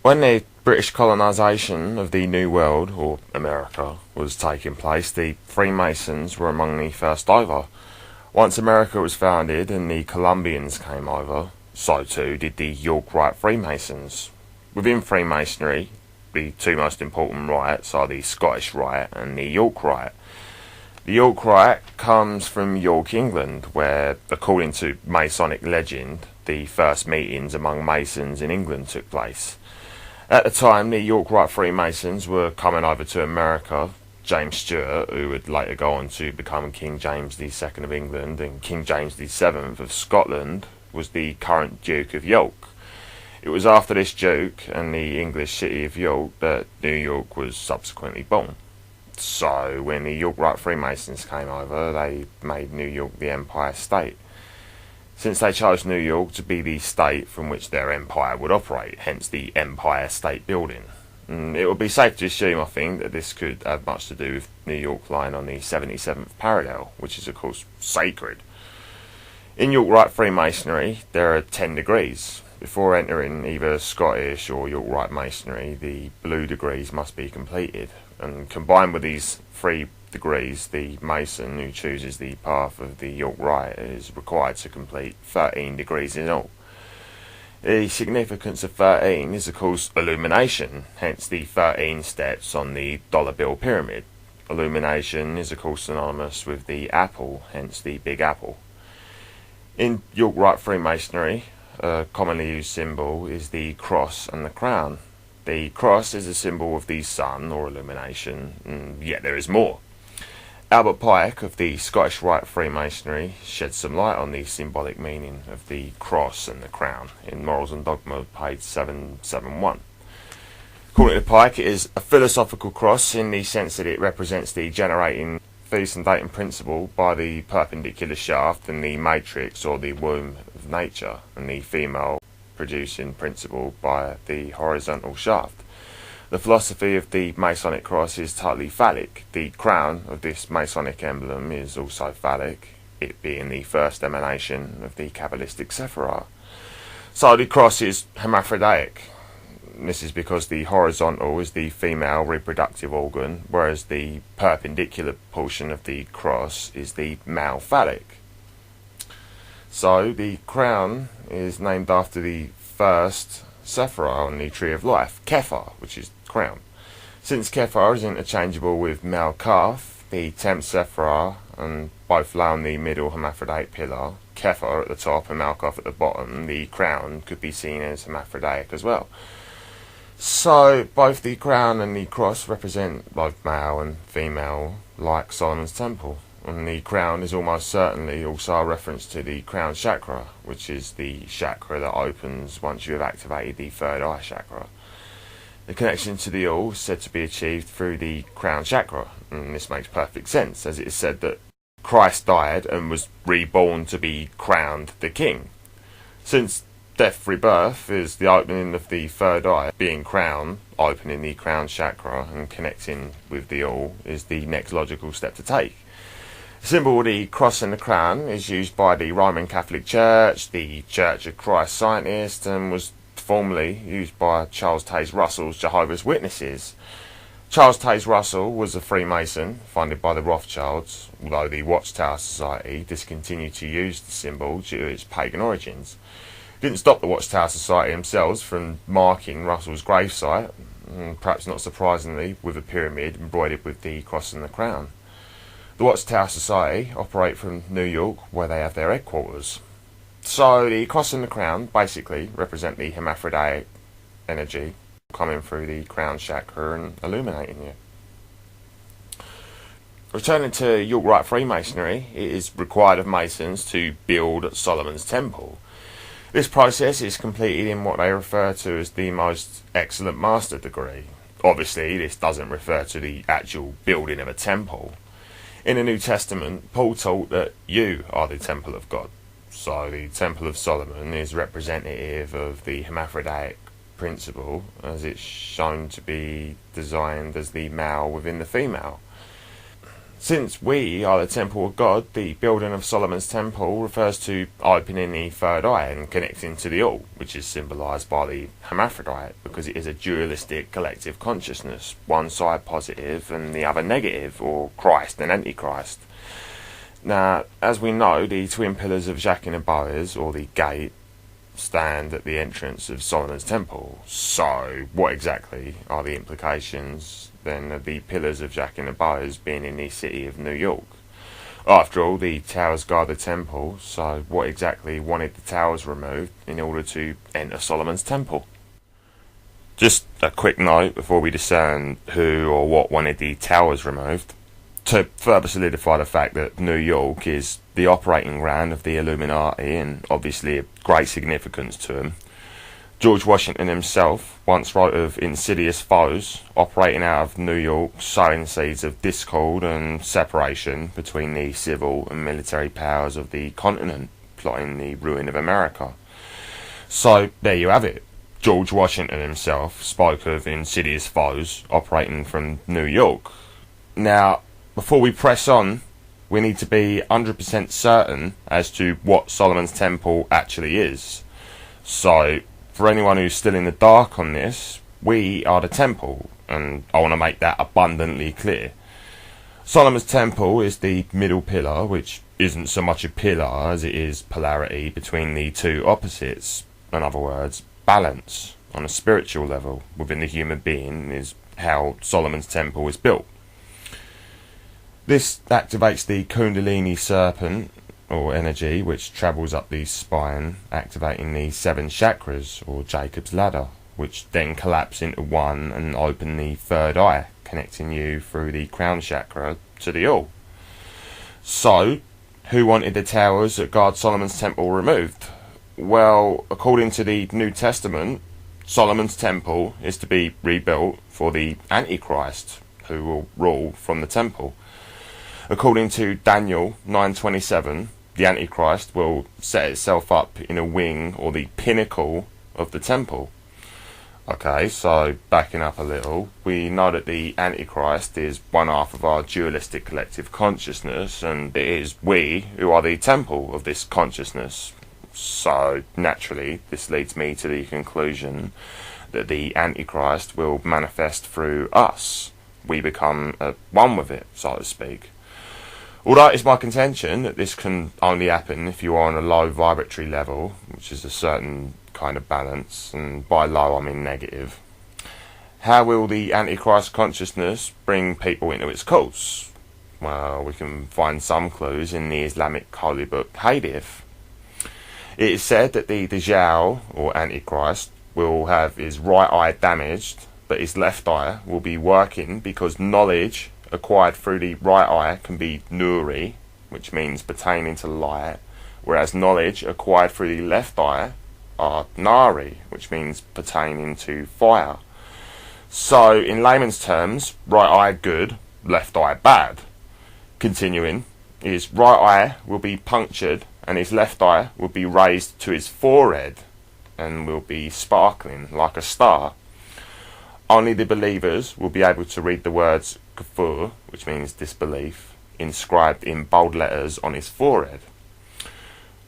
When the British colonisation of the New World, or America, was taking place, the Freemasons were among the first over. Once America was founded and the Columbians came over, so too did the York Rite Freemasons. Within Freemasonry, the two most important rites are the Scottish Rite and the York Rite. The York Rite comes from York, England, where, according to Masonic legend, the first meetings among Masons in England took place. At the time, the York Rite Freemasons were coming over to America. James Stuart, who would later go on to become King James II of England and King James VII of Scotland, was the current Duke of York. It was after this Duke and the English city of York that New York was subsequently born. So, when the York Rite Freemasons came over, they made New York the Empire State. Since they chose New York to be the state from which their empire would operate, hence the Empire State Building. It would be safe to assume, I think, that this could have much to do with New York lying on the 77th parallel, which is of course sacred. In York Rite Freemasonry, there are 10 degrees. Before entering either Scottish or York Rite Masonry, the blue degrees must be completed, and combined with these 3 degrees, the Mason who chooses the path of the York Rite is required to complete 13 degrees in all. The significance of 13 is of course illumination, hence the 13 steps on the dollar bill pyramid. Illumination is of course synonymous with the apple, hence the Big Apple. In York Rite Freemasonry, a commonly used symbol is the cross and the crown. The cross is a symbol of the sun or illumination, and yet there is more. Albert Pike of the Scottish Rite Freemasonry sheds some light on the symbolic meaning of the cross and the crown in Morals and Dogma, page 771. According to Pike, it is a philosophical cross in the sense that it represents the generating fetus and dating principle by the perpendicular shaft in the matrix or the womb of nature, and the female producing principle by the horizontal shaft. The philosophy of the Masonic cross is totally phallic. The crown of this Masonic emblem is also phallic, it being the first emanation of the Kabbalistic Sephirah. So the cross is hermaphroditic. This is because the horizontal is the female reproductive organ, whereas the perpendicular portion of the cross is the male phallic. So the crown is named after the first Sephirah on the Tree of Life, Kephar, which is crown. Since Kephar is interchangeable with Melkaf, the 10th Sephirah, and both lay on the middle hermaphrodite pillar, Kephar at the top and Melkaf at the bottom, the crown could be seen as hermaphroditic as well. So both the crown and the cross represent both male and female, like Solomon's Temple. And the crown is almost certainly also a reference to the crown chakra, which is the chakra that opens once you have activated the third eye chakra. The connection to the all is said to be achieved through the crown chakra, and this makes perfect sense, as it is said that Christ died and was reborn to be crowned the king. Since death rebirth is the opening of the third eye, being crown, opening the crown chakra and connecting with the all is the next logical step to take. The symbol of the cross and the crown is used by the Roman Catholic Church, the Church of Christ Scientists, and was formerly used by Charles Taze Russell's Jehovah's Witnesses. Charles Taze Russell was a Freemason funded by the Rothschilds, although the Watchtower Society discontinued to use the symbol due to its pagan origins. It didn't stop the Watchtower Society themselves from marking Russell's gravesite, perhaps not surprisingly, with a pyramid embroidered with the cross and the crown. The Watchtower Society operate from New York, where they have their headquarters. So the cross and the crown basically represent the hermaphroditic energy coming through the crown chakra and illuminating you. Returning to York Rite Freemasonry, it is required of Masons to build Solomon's Temple. This process is completed in what they refer to as the most excellent master degree. Obviously, this doesn't refer to the actual building of a temple. In the New Testament, Paul taught that you are the temple of God. So the Temple of Solomon is representative of the hermaphroditic principle, as it's shown to be designed as the male within the female. Since we are the temple of God, the building of Solomon's temple refers to opening the third eye and connecting to the all, which is symbolised by the hermaphrodite, because it is a dualistic collective consciousness, one side positive and the other negative, or Christ and Antichrist. Now, as we know, the twin pillars of Jachin and Boaz, or the gate, stand at the entrance of Solomon's temple. So, what exactly are the implications then of the pillars of Jachin and Boaz being in the city of New York? After all, the towers guard the temple, so what exactly wanted the towers removed in order to enter Solomon's temple? Just a quick note before we discern who or what wanted the towers removed. To further solidify the fact that New York is the operating ground of the Illuminati and obviously of great significance to him, George Washington himself once wrote of insidious foes operating out of New York, sowing seeds of discord and separation between the civil and military powers of the continent, plotting the ruin of America. So there you have it. George Washington himself spoke of insidious foes operating from New York. Now, before we press on, we need to be 100% certain as to what Solomon's temple actually is. So, for anyone who's still in the dark on this, we are the temple, and I want to make that abundantly clear. Solomon's temple is the middle pillar, which isn't so much a pillar as it is polarity between the two opposites. In other words, balance on a spiritual level within the human being is how Solomon's temple is built. This activates the Kundalini serpent, or energy, which travels up the spine, activating the 7 chakras, or Jacob's ladder, which then collapse into one and open the third eye, connecting you through the crown chakra to the all. So, who wanted the towers that guard Solomon's temple removed? Well, according to the New Testament, Solomon's temple is to be rebuilt for the Antichrist, who will rule from the temple. According to Daniel 9:27, the Antichrist will set itself up in a wing or the pinnacle of the temple. Okay, so backing up a little, we know that the Antichrist is one half of our dualistic collective consciousness, and it is we who are the temple of this consciousness. So naturally, this leads me to the conclusion that the Antichrist will manifest through us. We become one with it, so to speak. Although it's my contention that this can only happen if you are on a low vibratory level, which is a certain kind of balance, and by low I mean negative. How will the Antichrist consciousness bring people into its course? Well, we can find some clues in the Islamic holy book Hadith. It is said that the Dajjal, or Antichrist, will have his right eye damaged, but his left eye will be working because knowledge acquired through the right eye can be nuri, which means pertaining to light, whereas knowledge acquired through the left eye are nari, which means pertaining to fire. So, in layman's terms, right eye good, left eye bad. Continuing, his right eye will be punctured and his left eye will be raised to his forehead and will be sparkling like a star. Only the believers will be able to read the words kufur, which means disbelief, inscribed in bold letters on his forehead.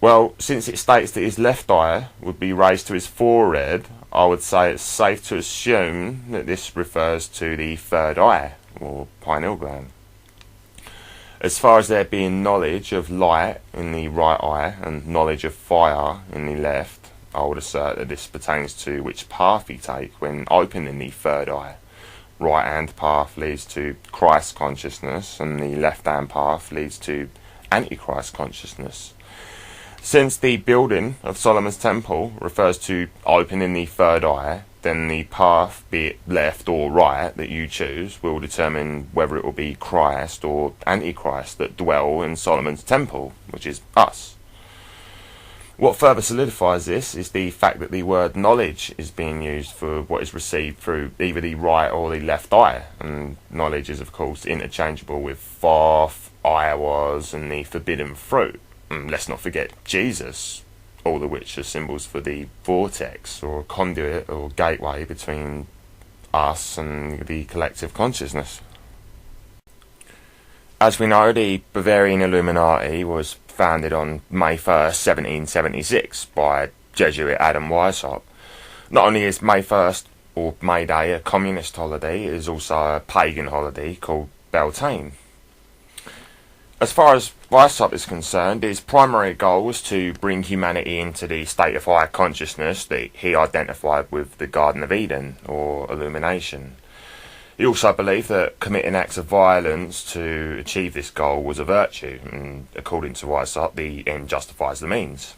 Well, since it states that his left eye would be raised to his forehead, I would say it's safe to assume that this refers to the third eye, or pineal gland. As far as there being knowledge of light in the right eye and knowledge of fire in the left, I would assert that this pertains to which path you take when opening the third eye. Right hand path leads to Christ consciousness and the left hand path leads to Antichrist consciousness. Since the building of Solomon's temple refers to opening the third eye, then the path, be it left or right, that you choose will determine whether it will be Christ or Antichrist that dwell in Solomon's temple, which is us. What further solidifies this is the fact that the word knowledge is being used for what is received through either the right or the left eye, and knowledge is of course interchangeable with Thoth, Iowas and the forbidden fruit. And let's not forget Jesus, all of which are symbols for the vortex or conduit or gateway between us and the collective consciousness. As we know, the Bavarian Illuminati was founded on May 1st, 1776 by Jesuit Adam Weishaupt. Not only is May 1st or May Day a communist holiday, it is also a pagan holiday called Beltane. As far as Weishaupt is concerned, his primary goal was to bring humanity into the state of higher consciousness that he identified with the Garden of Eden, or illumination. He also believed that committing acts of violence to achieve this goal was a virtue, and according to Weishaupt, the end justifies the means.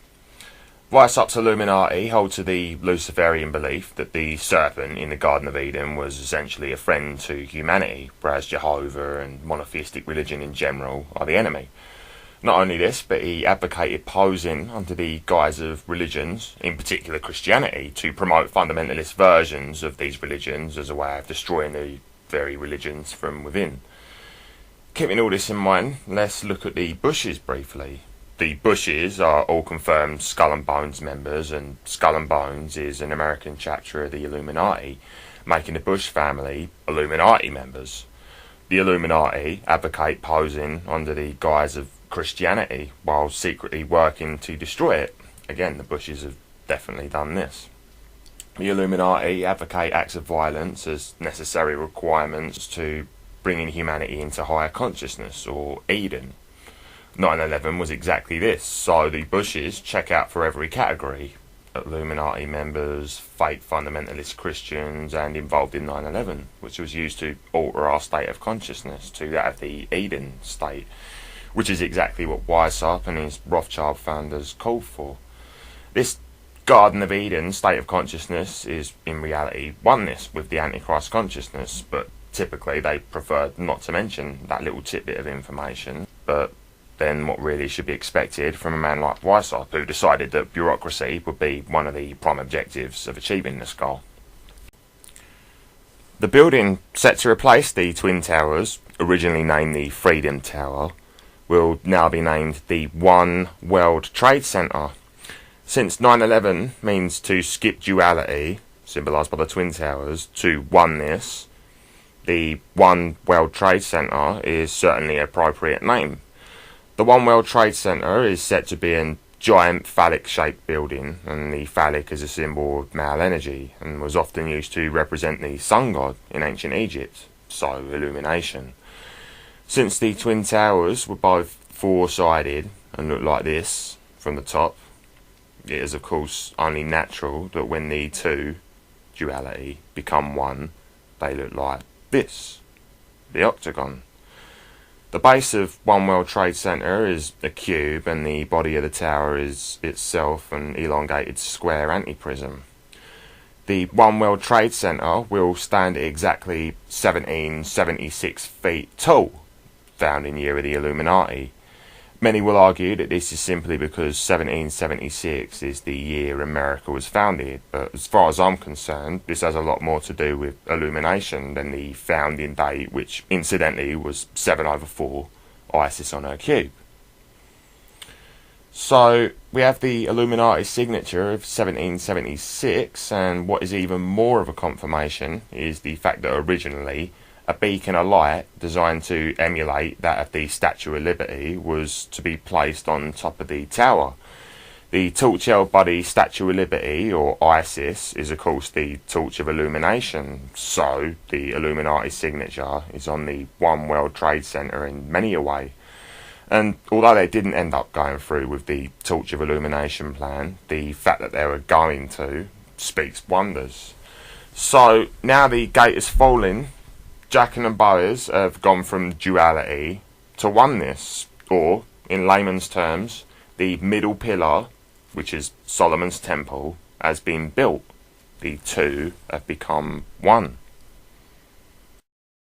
Weishaupt's Illuminati hold to the Luciferian belief that the serpent in the Garden of Eden was essentially a friend to humanity, whereas Jehovah and monotheistic religion in general are the enemy. Not only this, but he advocated posing under the guise of religions, in particular Christianity, to promote fundamentalist versions of these religions as a way of destroying the very religions from within. Keeping all this in mind, let's look at the Bushes briefly. The Bushes are all confirmed Skull and Bones members, and Skull and Bones is an American chapter of the Illuminati, making the Bush family Illuminati members. The Illuminati advocate posing under the guise of Christianity while secretly working to destroy it. Again, the Bushes have definitely done this. The Illuminati advocate acts of violence as necessary requirements to bringing humanity into higher consciousness, or Eden. 9/11 was exactly this, so the Bushes check out for every category: Illuminati members, fake fundamentalist Christians, and involved in 9/11, which was used to alter our state of consciousness to that of the Eden state, which is exactly what Weishaupt and his Rothschild founders called for. This Garden of Eden state of consciousness is in reality oneness with the Antichrist consciousness, but typically they prefer not to mention that little tidbit of information. But then what really should be expected from a man like Weishaupt, who decided that bureaucracy would be one of the prime objectives of achieving this goal. The building set to replace the Twin Towers, originally named the Freedom Tower, will now be named the One World Trade Center. Since 9/11 means to skip duality, symbolised by the Twin Towers, to oneness, the One World Trade Center is certainly an appropriate name. The One World Trade Center is said to be a giant phallic-shaped building, and the phallic is a symbol of male energy, and was often used to represent the sun god in ancient Egypt, so illumination. Since the Twin Towers were both four-sided and look like this from the top, it is of course only natural that when the two, duality, become one, they look like this, the octagon. The base of One World Trade Center is a cube, and the body of the tower is itself an elongated square antiprism. The One World Trade Center will stand at exactly 1776 feet tall, founding year of the Illuminati. Many will argue that this is simply because 1776 is the year America was founded, but as far as I'm concerned, this has a lot more to do with illumination than the founding date, which incidentally was 7/4, Isis on her cube. So we have the Illuminati signature of 1776, and what is even more of a confirmation is the fact that originally a beacon of light designed to emulate that of the Statue of Liberty was to be placed on top of the tower. The torch held by the Statue of Liberty, or Isis, is of course the torch of illumination, so the Illuminati signature is on the One World Trade Center in many a way. And although they didn't end up going through with the torch of illumination plan, the fact that they were going to speaks wonders. So now the gate is falling. Jack and the Boers have gone from duality to oneness, or, in layman's terms, the middle pillar, which is Solomon's temple, has been built. The two have become one.